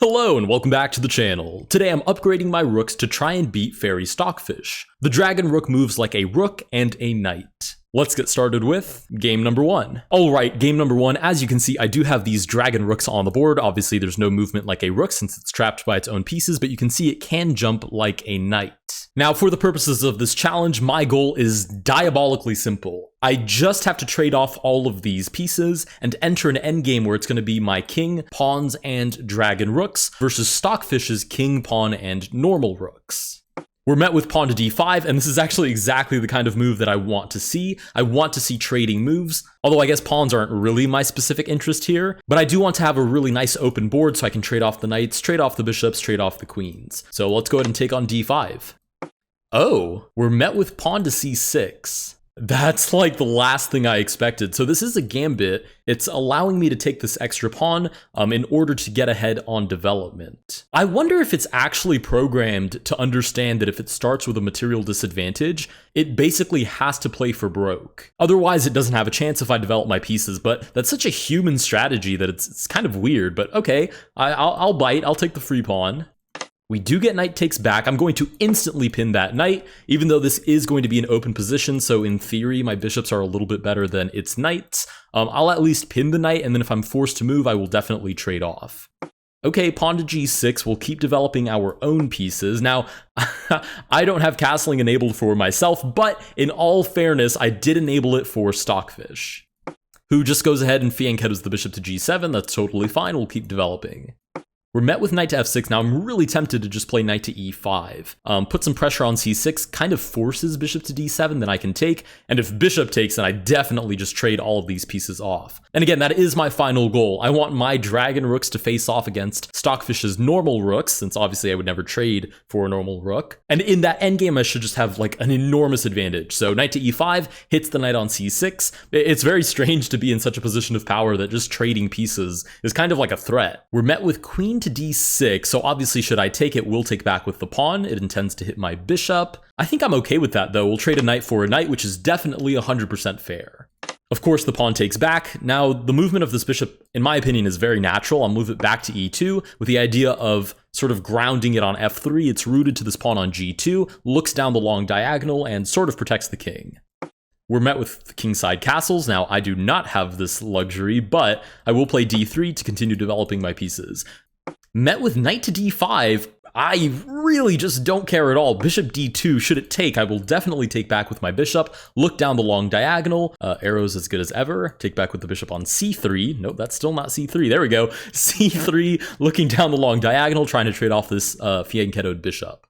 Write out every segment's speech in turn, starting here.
Hello and welcome back to the channel. Today I'm upgrading my rooks to try and beat fairy Stockfish. The dragon rook moves like a rook and a knight. Let's get started with game number one. Alright, game number one, as you can see, I do have these dragon rooks on the board. Obviously there's no movement like a rook since it's trapped by its own pieces, but you can see it can jump like a knight. Now, for the purposes of this challenge, my goal is diabolically simple. I just have to trade off all of these pieces and enter an endgame where it's going to be my king, pawns, and dragon rooks versus Stockfish's king, pawn, and normal rooks. We're met with pawn to d5, and this is actually exactly the kind of move that I want to see. I want to see trading moves, although I guess pawns aren't really my specific interest here, but I do want to have a really nice open board so I can trade off the knights, trade off the bishops, trade off the queens. So let's go ahead and take on d5. Oh, we're met with pawn to c6. That's like the last thing I expected. So this is a gambit. It's allowing me to take this extra pawn in order to get ahead on development. I wonder if it's actually programmed to understand that if it starts with a material disadvantage, it basically has to play for broke. Otherwise, it doesn't have a chance if I develop my pieces, but that's such a human strategy that it's kind of weird, but okay, I'll bite. I'll take the free pawn. We do get knight takes back. I'm going to instantly pin that knight, even though this is going to be an open position, so in theory, my bishops are a little bit better than its knights. I'll at least pin the knight, and then if I'm forced to move, I will definitely trade off. Okay, pawn to g6, we'll keep developing our own pieces. Now, I don't have castling enabled for myself, but in all fairness, I did enable it for Stockfish, who just goes ahead and fianchettos the bishop to g7. That's totally fine, we'll keep developing. We're met with knight to f6. Now I'm really tempted to just play knight to e5. Put some pressure on c6, kind of forces bishop to d7, then I can take. And if bishop takes, then I definitely just trade all of these pieces off. And again, that is my final goal. I want my dragon rooks to face off against Stockfish's normal rooks, since obviously I would never trade for a normal rook. And in that endgame, I should just have like an enormous advantage. So knight to e5 hits the knight on c6. It's very strange to be in such a position of power that just trading pieces is kind of like a threat. We're met with queen to d6, so obviously should I take it, we'll take back with the pawn. It intends to hit my bishop. I think I'm okay with that though. We'll trade a knight for a knight, which is definitely 100% fair. Of course, the pawn takes back. Now, the movement of this bishop, in my opinion, is very natural. I'll move it back to e2 with the idea of sort of grounding it on f3. It's rooted to this pawn on g2, looks down the long diagonal, and sort of protects the king. We're met with kingside castles. Now, I do not have this luxury, but I will play d3 to continue developing my pieces. Met with knight to d5, I really just don't care at all. Bishop d2, should it take, I will definitely take back with my bishop, look down the long diagonal, arrows as good as ever, take back with the bishop on c3, nope, that's still not c3, there we go, c3, looking down the long diagonal, trying to trade off this fianchettoed bishop.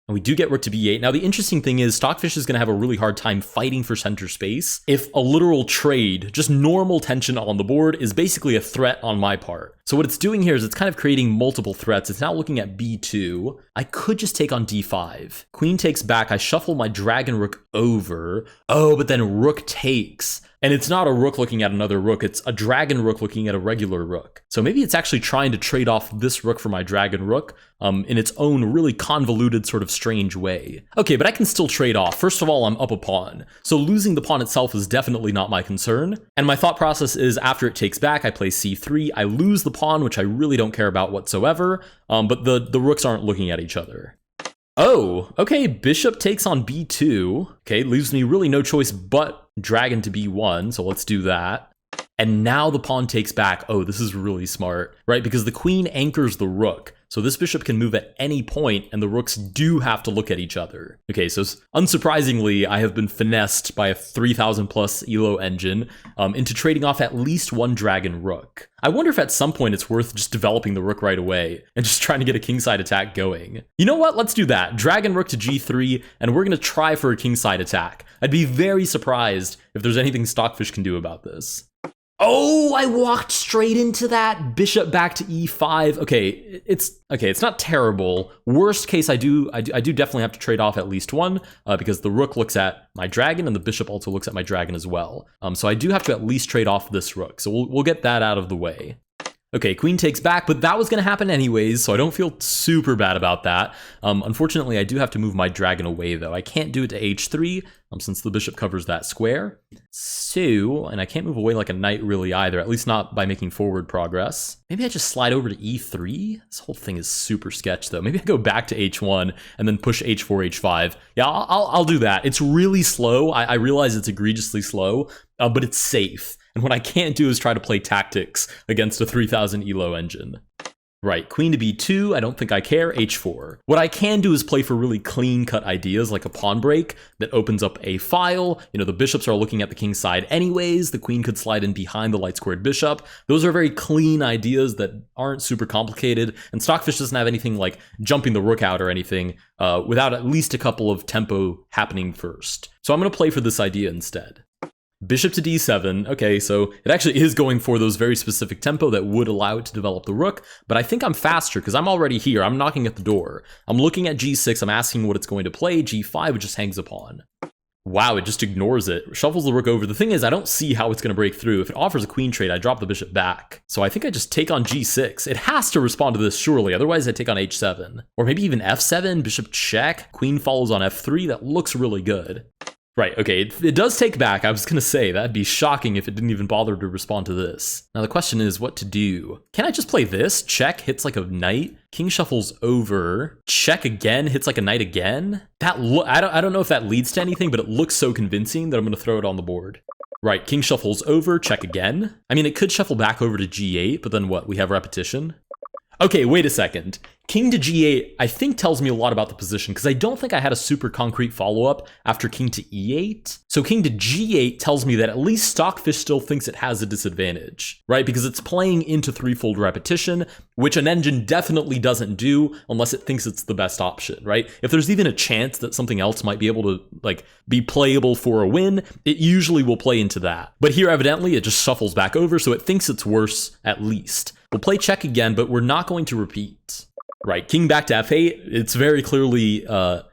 And we do get rook to b8. Now, the interesting thing is Stockfish is going to have a really hard time fighting for center space if a literal trade, just normal tension on the board, is basically a threat on my part. So what it's doing here is it's kind of creating multiple threats. It's now looking at b2. I could just take on d5. Queen takes back. I shuffle my dragon rook over. Oh, but then rook takes. And it's not a rook looking at another rook, it's a dragon rook looking at a regular rook. So maybe it's actually trying to trade off this rook for my dragon rook in its own really convoluted sort of strange way. Okay, but I can still trade off. First of all, I'm up a pawn. So losing the pawn itself is definitely not my concern. And my thought process is after it takes back, I play c3, I lose the pawn, which I really don't care about whatsoever, but the rooks aren't looking at each other. Oh, okay, bishop takes on b2. Okay, leaves me really no choice but dragon to b1, so let's do that. And now the pawn takes back. Oh, this is really smart, right? Because the queen anchors the rook. So this bishop can move at any point, and the rooks do have to look at each other. Okay, so unsurprisingly, I have been finessed by a 3,000 plus ELO engine into trading off at least one dragon rook. I wonder if at some point it's worth just developing the rook right away and just trying to get a kingside attack going. You know what? Let's do that. Dragon rook to g3, and we're going to try for a kingside attack. I'd be very surprised if there's anything Stockfish can do about this. Oh, I walked straight into that. Bishop back to e5. Okay, it's not terrible. Worst case, I do definitely have to trade off at least one because the rook looks at my dragon and the bishop also looks at my dragon as well. So I do have to at least trade off this rook. So we'll get that out of the way. Okay, queen takes back, but that was going to happen anyways, so I don't feel super bad about that. Unfortunately, I do have to move my dragon away, though. I can't do it to h3, since the bishop covers that square. So, and I can't move away like a knight really either, at least not by making forward progress. Maybe I just slide over to e3? This whole thing is super sketch, though. Maybe I go back to h1 and then push h4, h5. Yeah, I'll do that. It's really slow. I realize it's egregiously slow, but it's safe. And what I can't do is try to play tactics against a 3000 elo engine. Right, queen to b2, I don't think I care, h4. What I can do is play for really clean-cut ideas like a pawn break that opens up a file. You know, the bishops are looking at the king's side anyways, the queen could slide in behind the light-squared bishop. Those are very clean ideas that aren't super complicated, and Stockfish doesn't have anything like jumping the rook out or anything without at least a couple of tempo happening first. So I'm going to play for this idea instead. Bishop to d7, okay, so it actually is going for those very specific tempo that would allow it to develop the rook, but I think I'm faster because I'm already here, I'm knocking at the door. I'm looking at g6, I'm asking what it's going to play, g5, it just hangs upon. Wow, it just ignores it, shuffles the rook over. The thing is, I don't see how it's going to break through. If it offers a queen trade, I drop the bishop back. So I think I just take on g6. It has to respond to this, surely, otherwise I take on h7. Or maybe even f7, bishop check, queen follows on f3, that looks really good. Right, okay, it does take back. I was gonna say, that'd be shocking if it didn't even bother to respond to this. Now the question is what to do. Can I just play this? Check, hits like a knight. King shuffles over. Check again, hits like a knight again. I don't know if that leads to anything, but it looks so convincing that I'm gonna throw it on the board. Right, king shuffles over, check again. I mean, it could shuffle back over to g8, but then what, we have repetition? Okay, wait a second. King to g8, I think tells me a lot about the position because I don't think I had a super concrete follow-up after king to e8. So king to g8 tells me that at least Stockfish still thinks it has a disadvantage, right? Because it's playing into threefold repetition, which an engine definitely doesn't do unless it thinks it's the best option, right? If there's even a chance that something else might be able to like be playable for a win, it usually will play into that. But here evidently it just shuffles back over, so it thinks it's worse at least. We'll play check again, but we're not going to repeat. Right, king back to f8, it's very clearly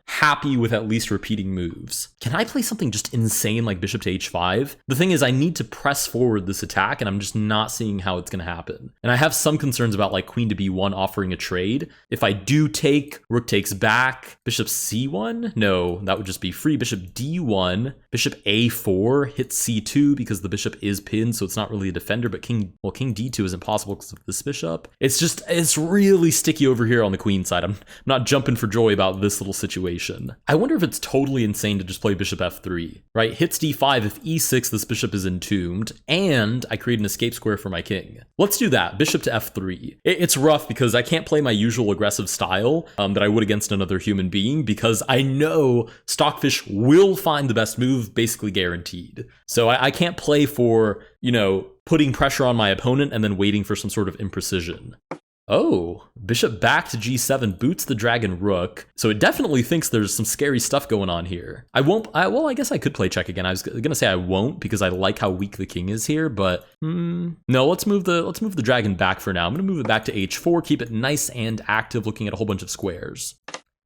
happy with at least repeating moves. Can I play something just insane like bishop to h5? The thing is I need to press forward this attack and I'm just not seeing how it's gonna happen. And I have some concerns about like queen to b1 offering a trade. If I do take, rook takes back, bishop c1? No, that would just be free. Bishop d1, bishop a4, hits c2 because the bishop is pinned, so it's not really a defender, but king d2 isn't possible because of this bishop. It's really sticky over here on the queen side. I'm not jumping for joy about this little situation. I wonder if it's totally insane to just play bishop f3, right? Hits d5, if e6, this bishop is entombed, and I create an escape square for my king. Let's do that, bishop to f3. It's rough because I can't play my usual aggressive style that I would against another human being because I know Stockfish will find the best move, basically guaranteed. So I can't play for, you know, putting pressure on my opponent and then waiting for some sort of imprecision. Oh, bishop back to g7 boots the dragon rook. So it definitely thinks there's some scary stuff going on here. Well, I guess I could play check again. I was gonna say I won't because I like how weak the king is here, but no, let's move the dragon back for now. I'm gonna move it back to h4, keep it nice and active, looking at a whole bunch of squares.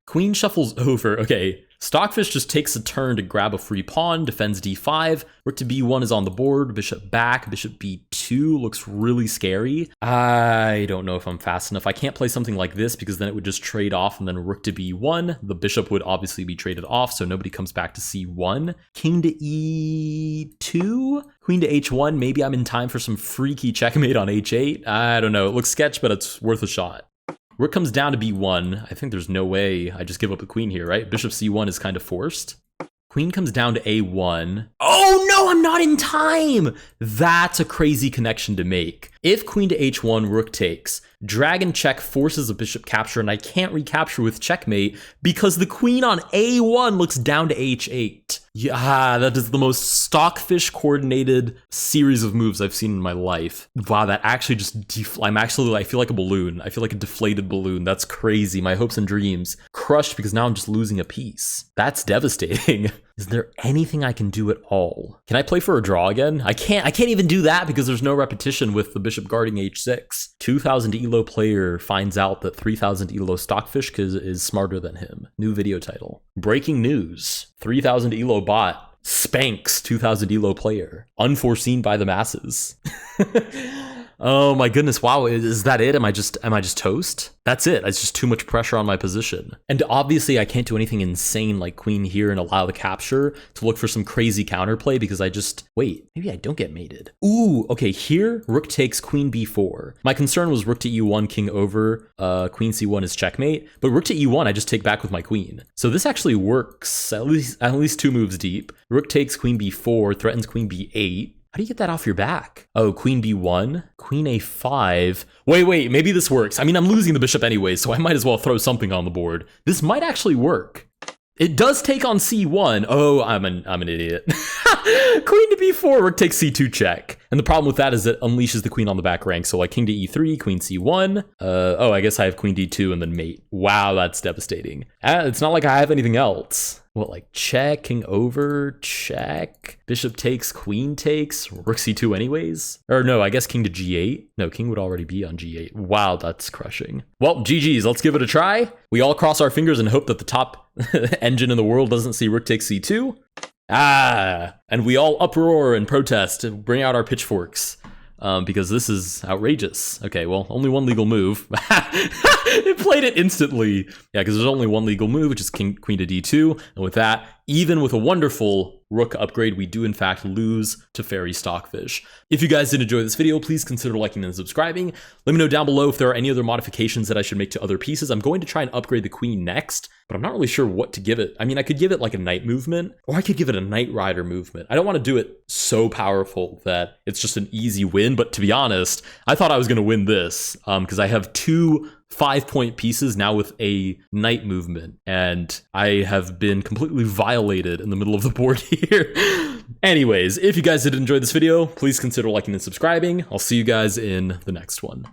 Queen shuffles over, okay. Stockfish just takes a turn to grab a free pawn, defends d5, rook to b1 is on the board, bishop back, bishop b2 looks really scary. I don't know if I'm fast enough. I can't play something like this because then it would just trade off and then rook to b1. The bishop would obviously be traded off, so nobody comes back to c1. King to e2? Queen to h1, maybe I'm in time for some freaky checkmate on h8. I don't know, it looks sketch, but it's worth a shot. Rook comes down to b1. I think there's no way I just give up the queen here, right? Bishop c1 is kind of forced. Queen comes down to a1. Oh no, I'm not in time! That's a crazy connection to make. If queen to h1, rook takes, dragon check forces a bishop capture, and I can't recapture with checkmate because the queen on a1 looks down to h8. Yeah, that is the most Stockfish coordinated series of moves I've seen in my life. Wow, that actually just I feel like a balloon. I feel like a deflated balloon. That's crazy. My hopes and dreams crushed because now I'm just losing a piece. That's devastating. Is there anything I can do at all? Can I play for a draw again? I can't even do that because there's no repetition with the bishop guarding h6. 2000 elo player finds out that 3000 elo Stockfish is smarter than him. New video title. Breaking news. 3000 elo bot spanks 2000 elo player. Unforeseen by the masses. Oh my goodness, wow, is that it? Am I just toast? That's it. It's just too much pressure on my position. And obviously I can't do anything insane like queen here and allow the capture to look for some crazy counterplay because wait, maybe I don't get mated. Ooh, okay, here rook takes queen b4. My concern was rook to e1, king over, queen c1 is checkmate, but rook to e1 I just take back with my queen. So this actually works at least 2 moves deep. Rook takes queen b4, threatens queen b8. How do you get that off your back? Oh, queen b1, queen a5. Wait, maybe this works. I mean, I'm losing the bishop anyway, so I might as well throw something on the board. This might actually work. It does take on c1. Oh, I'm an idiot. Queen to b4, rook takes c2 check. And the problem with that is it unleashes the queen on the back rank. So like king to e3, queen c1. Oh, I guess I have queen d2 and then mate. Wow, that's devastating. It's not like I have anything else. What, like check, king over, check, bishop takes, queen takes, rook c2 anyways? Or no, I guess king to g8. No, king would already be on g8. Wow, that's crushing. Well, GG's, let's give it a try. We all cross our fingers and hope that the top engine in the world doesn't see rook takes c2. And we all uproar and protest and bring out our pitchforks. Because this is outrageous. Okay, well, only one legal move. It played it instantly. Yeah, because there's only one legal move, which is queen to d2. And with that, even with a wonderful rook upgrade, we do in fact lose to Fairy Stockfish. If you guys did enjoy this video, please consider liking and subscribing. Let me know down below if there are any other modifications that I should make to other pieces. I'm going to try and upgrade the queen next, but I'm not really sure what to give it. I mean, I could give it like a knight movement, or I could give it a knight rider movement. I don't want to do it so powerful that it's just an easy win, but to be honest, I thought I was going to win this because I have 2 5-point pieces now with a knight movement, and I have been completely violated in the middle of the board here. Anyways, if you guys did enjoy this video, please consider liking and subscribing. I'll see you guys in the next one.